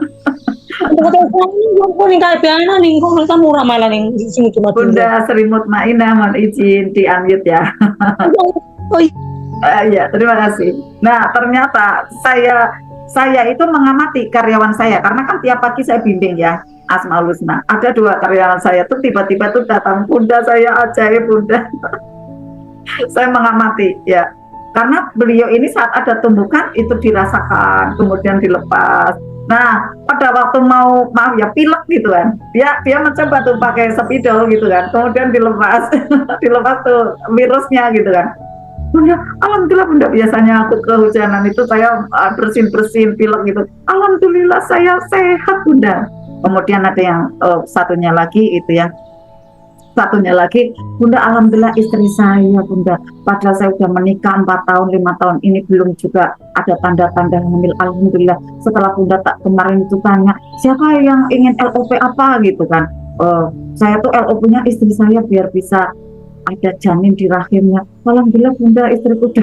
Bunda Sri Mutmainah, mohon izin di-unmute ya. Ya, terima kasih. Nah, ternyata saya itu mengamati karyawan saya karena kan tiap pagi saya bimbing ya Asmaul Husna. Ada 2 karyawan saya tuh tiba-tiba tuh datang, Bunda saya ajaib Bunda. Saya mengamati ya. Karena beliau ini saat ada tumbukan itu dirasakan, kemudian dilepas. Nah, pada waktu mau ya pilek gitu kan, dia mencoba tuh pakai spidol gitu kan, kemudian dilepas, dilepas tuh virusnya gitu kan. Bunda, alhamdulillah Bunda, biasanya aku kehujanan itu saya bersin-bersin pilek gitu. Alhamdulillah saya sehat Bunda. Kemudian ada yang satunya lagi itu ya. Satunya lagi, Bunda, alhamdulillah istri saya Bunda. Padahal saya sudah menikah 4 tahun, 5 tahun ini belum juga ada tanda-tanda hamil. Alhamdulillah. Setelah Bunda tak kemarin itu tanya, siapa yang ingin LOP apa gitu kan? Saya tuh LOP-nya istri saya biar bisa ada janin di rahimnya. Alhamdulillah Bunda, istriku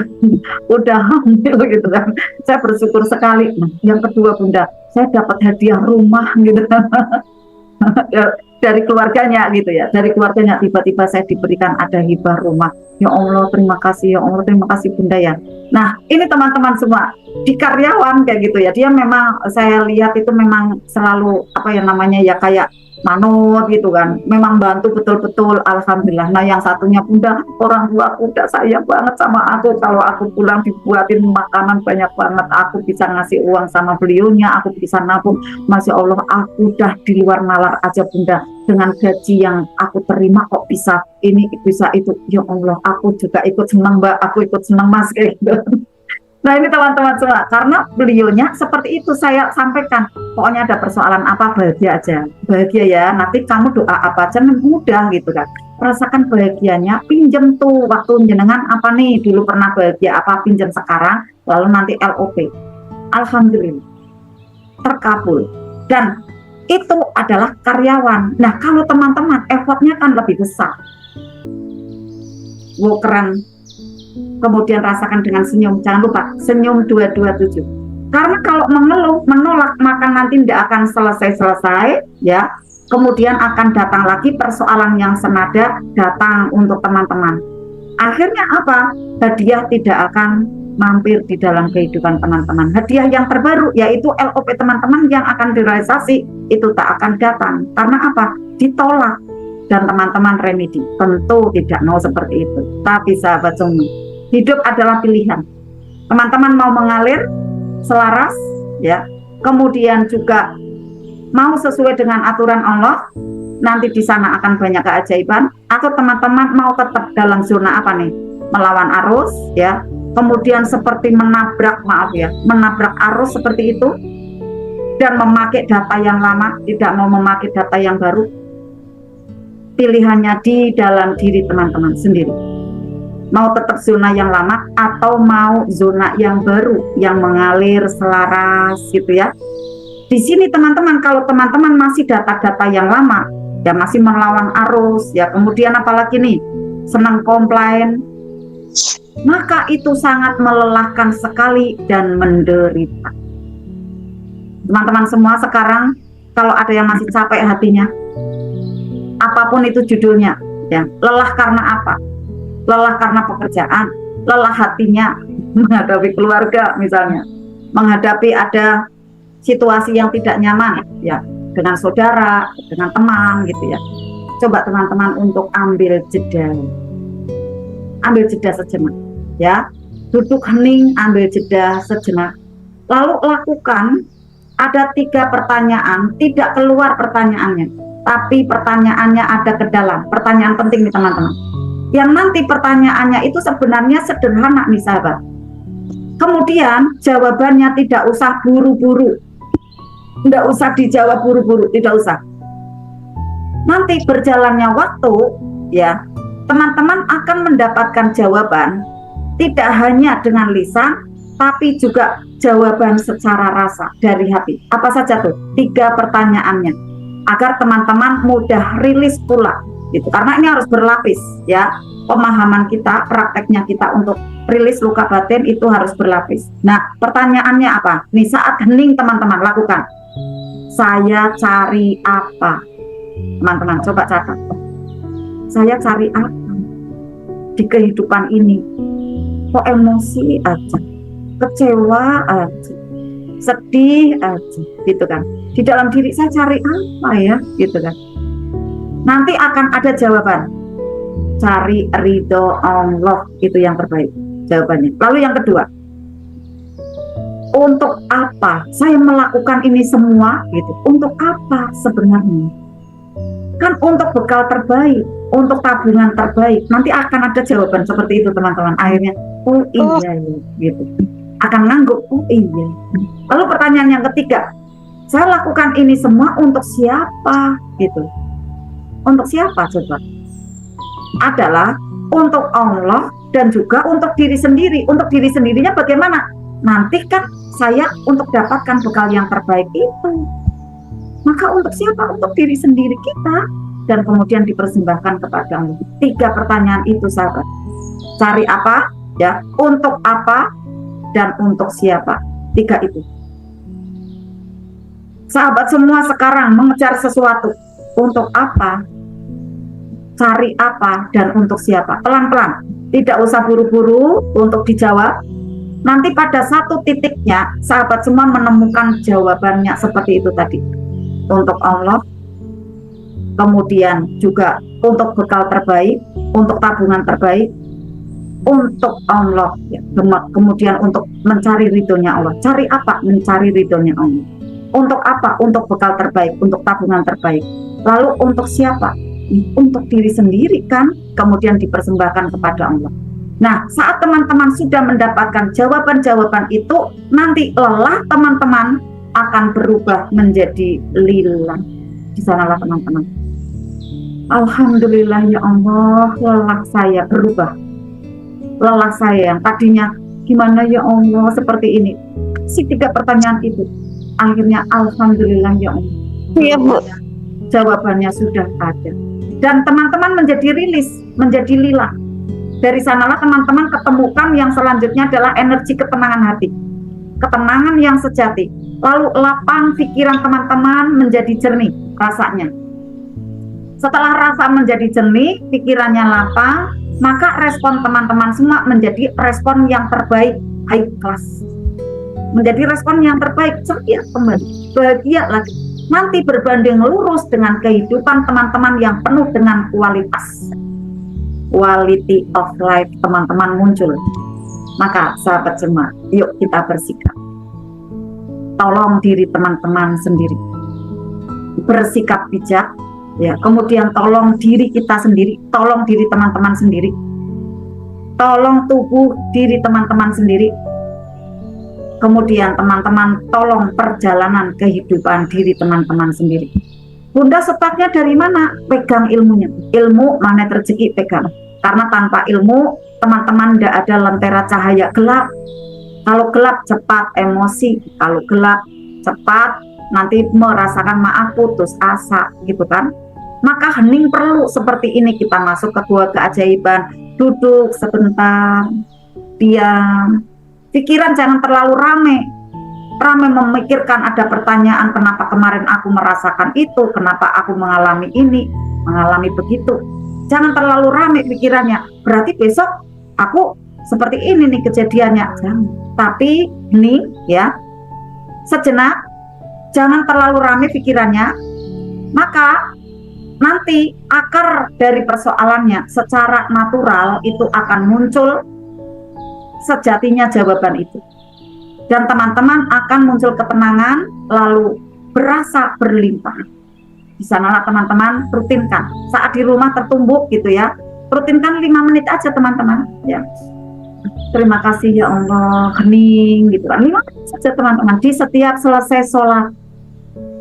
udah hamil gitu kan. Saya bersyukur sekali. Nah, yang kedua Bunda, saya dapat hadiah rumah gitu kan. Dari keluarganya gitu ya, dari keluarganya tiba-tiba saya diberikan ada hibah rumah. Ya Allah terima kasih, ya Allah terima kasih Bunda ya. Nah ini teman-teman semua di karyawan kayak gitu ya, dia memang saya lihat itu memang selalu apa yang namanya ya kayak manut gitu kan, memang bantu betul-betul alhamdulillah. Nah yang satunya Bunda, orang tua aku udah sayang banget sama aku, kalau aku pulang dibuatin makanan banyak banget, aku bisa ngasih uang sama beliaunya, aku bisa nabung. Masya Allah aku udah di luar nalar aja Bunda, dengan gaji yang aku terima kok bisa ini bisa itu. Ya Allah aku juga ikut senang Mbak, aku ikut senang Mas kayak gitu. Nah ini teman-teman semua, karena beliaunya seperti itu saya sampaikan, pokoknya ada persoalan apa bahagia aja, bahagia ya, nanti kamu doa apa aja mudah gitu kan, rasakan bahagianya, pinjem tuh waktu jenengan apa nih, dulu pernah bahagia apa, pinjem sekarang, lalu nanti LOP, alhamdulillah, terkabul, dan itu adalah karyawan. Nah kalau teman-teman effortnya kan lebih besar, wow keren. Kemudian rasakan dengan senyum, jangan lupa senyum 227. Karena kalau mengeluh, menolak, maka nanti tidak akan selesai-selesai, ya. Kemudian akan datang lagi persoalan yang senada datang untuk teman-teman. Akhirnya apa? Hadiah tidak akan mampir di dalam kehidupan teman-teman. Hadiah yang terbaru yaitu LOP teman-teman yang akan direalisasi itu tak akan datang. Karena apa? Ditolak. Dan teman-teman remedi. Tentu tidak mau seperti itu. Tapi sahabat semua, hidup adalah pilihan. Teman-teman mau mengalir selaras, ya, kemudian juga mau sesuai dengan aturan Allah, nanti di sana akan banyak keajaiban. Atau teman-teman mau tetap dalam zona apa nih, melawan arus, ya, kemudian seperti menabrak arus seperti itu, dan memakai data yang lama, tidak mau memakai data yang baru. Pilihannya di dalam diri teman-teman sendiri. Mau tetap zona yang lama atau mau zona yang baru yang mengalir selaras gitu ya. Di sini teman-teman, kalau teman-teman masih data-data yang lama, ya masih melawan arus, ya kemudian apalagi nih senang komplain, maka itu sangat melelahkan sekali dan menderita. Teman-teman semua sekarang kalau ada yang masih capek hatinya, apapun itu judulnya, ya lelah karena apa? Lelah karena pekerjaan, lelah hatinya menghadapi keluarga misalnya, menghadapi ada situasi yang tidak nyaman ya dengan saudara, dengan teman gitu ya. Coba teman-teman untuk ambil jeda sejenak ya, duduk hening, ambil jeda sejenak, lalu lakukan. Ada 3 pertanyaan, tidak keluar pertanyaannya, tapi pertanyaannya ada ke dalam. Pertanyaan penting nih teman-teman, yang nanti pertanyaannya itu sebenarnya sederhana nih sahabat. Kemudian jawabannya tidak usah buru-buru, tidak usah dijawab buru-buru, tidak usah. Nanti berjalannya waktu ya, teman-teman akan mendapatkan jawaban tidak hanya dengan lisan, tapi juga jawaban secara rasa dari hati. Apa saja tuh 3 pertanyaannya, agar teman-teman mudah rilis pula gitu. Karena ini harus berlapis ya, pemahaman kita, prakteknya kita untuk rilis luka batin itu harus berlapis. Nah, pertanyaannya apa? Nih saat hening teman-teman lakukan. Saya cari apa? Teman-teman coba catat. Saya cari apa di kehidupan ini? Kok emosi aja, kecewa aja, sedih aja, gitu kan? Di dalam diri saya cari apa ya, gitu kan? Nanti akan ada jawaban. Cari ridho Allah, itu yang terbaik jawabannya. Lalu yang kedua, untuk apa saya melakukan ini semua gitu? Untuk apa sebenarnya? Kan untuk bekal terbaik, untuk tabungan terbaik. Nanti akan ada jawaban seperti itu teman-teman. Akhirnya, oh iya ya, gitu. Akan ngangguk, oh iya. Lalu pertanyaan yang ketiga, saya lakukan ini semua untuk siapa gitu? Untuk siapa coba? Adalah untuk Allah dan juga untuk diri sendiri. Untuk diri sendirinya bagaimana? Nanti kan saya untuk dapatkan bekal yang terbaik itu. Maka untuk siapa? Untuk diri sendiri kita. Dan kemudian dipersembahkan kepada Allah. 3 pertanyaan itu sahabat. Cari apa? Ya, untuk apa? Dan untuk siapa? 3 itu. Sahabat semua sekarang mengejar sesuatu. Untuk apa? Cari apa? Dan untuk siapa? Pelan-pelan. Tidak usah buru-buru untuk dijawab. Nanti pada satu titiknya, sahabat semua menemukan jawabannya seperti itu tadi. Untuk Allah, kemudian juga untuk bekal terbaik, untuk tabungan terbaik, untuk Allah, ya. Kemudian untuk mencari ridhonya Allah. Cari apa? Mencari ridhonya Allah. Untuk apa? Untuk bekal terbaik, untuk tabungan terbaik. Lalu untuk siapa? Untuk diri sendiri kan, kemudian dipersembahkan kepada Allah. Nah, saat teman-teman sudah mendapatkan jawaban-jawaban itu, nanti lelah teman-teman akan berubah menjadi lillah. Di sanalah teman-teman. Alhamdulillah ya Allah, lelah saya berubah. Lelah saya yang tadinya gimana ya Allah seperti ini. Si 3 pertanyaan itu. Akhirnya alhamdulillah ya Allah. Iya Bu. Jawabannya sudah ada. Dan teman-teman menjadi rilis, menjadi lillah. Dari sanalah teman-teman ketemukan yang selanjutnya adalah energi ketenangan hati. ketenangan yang sejati. Lalu lapang pikiran teman-teman menjadi jernih rasanya. Setelah rasa menjadi jernih, pikirannya lapang, maka respon teman-teman semua menjadi respon yang terbaik, high class. Menjadi respon yang terbaik, ceria kembali, bahagia lagi. Nanti berbanding lurus dengan kehidupan teman-teman yang penuh dengan kualitas. Quality of life teman-teman muncul. Maka sahabat semua, yuk kita bersikap. Tolong diri teman-teman sendiri. Bersikap bijak, ya. Kemudian tolong diri kita sendiri, tolong diri teman-teman sendiri. Tolong tubuh diri teman-teman sendiri. Kemudian teman-teman tolong perjalanan kehidupan diri teman-teman sendiri. Bunda sepatnya dari mana? Pegang ilmunya. Ilmu magnet rezeki pegang. Karena tanpa ilmu teman-teman tidak ada lentera cahaya gelap. Kalau gelap cepat emosi, kalau gelap cepat nanti merasakan maaf putus asa gitu kan. Maka hening perlu seperti ini, kita masuk ke gua keajaiban, duduk sebentar, diam. Pikiran jangan terlalu rame memikirkan ada pertanyaan, kenapa kemarin aku merasakan itu, kenapa aku mengalami ini, mengalami begitu. Jangan terlalu rame pikirannya, berarti besok aku seperti ini nih kejadiannya. Jangan. Tapi ini ya, sejenak, jangan terlalu rame pikirannya, maka nanti akar dari persoalannya secara natural itu akan muncul sejatinya jawaban itu. Dan teman-teman akan muncul ketenangan, lalu berasa berlimpah. Di sanalah teman-teman rutinkan. Saat di rumah tertumbuk gitu ya, rutinkan 5 menit aja teman-teman ya. Terima kasih ya Allah, hening gitu kan. 5 menit saja teman-teman. Di setiap selesai sholat,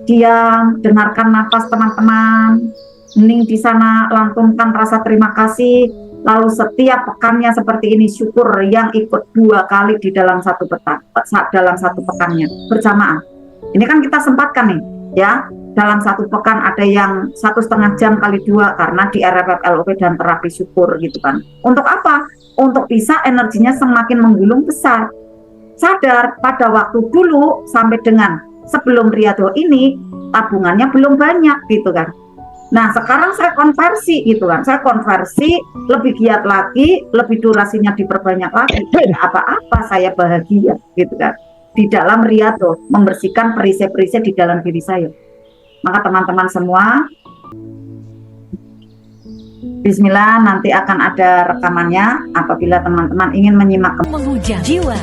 diam, dengarkan nafas teman-teman, hening di sana, lantunkan rasa terima kasih. Lalu setiap pekannya seperti ini, syukur yang ikut 2 kali di dalam satu pekannya bersamaan. Ini kan kita sempatkan nih ya, dalam satu pekan ada yang 1,5 jam kali 2 karena di RFF LOP dan terapi syukur gitu kan. Untuk apa? Untuk bisa energinya semakin menggulung besar. Sadar pada waktu dulu sampai dengan sebelum Riyadhah ini tabungannya belum banyak gitu kan. Nah sekarang saya konversi gitu kan, saya konversi lebih giat lagi, lebih durasinya diperbanyak lagi. Apa-apa saya bahagia gitu kan, di dalam Riyadhah, membersihkan perisai-perisai di dalam diri saya. Maka teman-teman semua, Bismillah, nanti akan ada rekamannya apabila teman-teman ingin menyimak. Menghujam jiwa.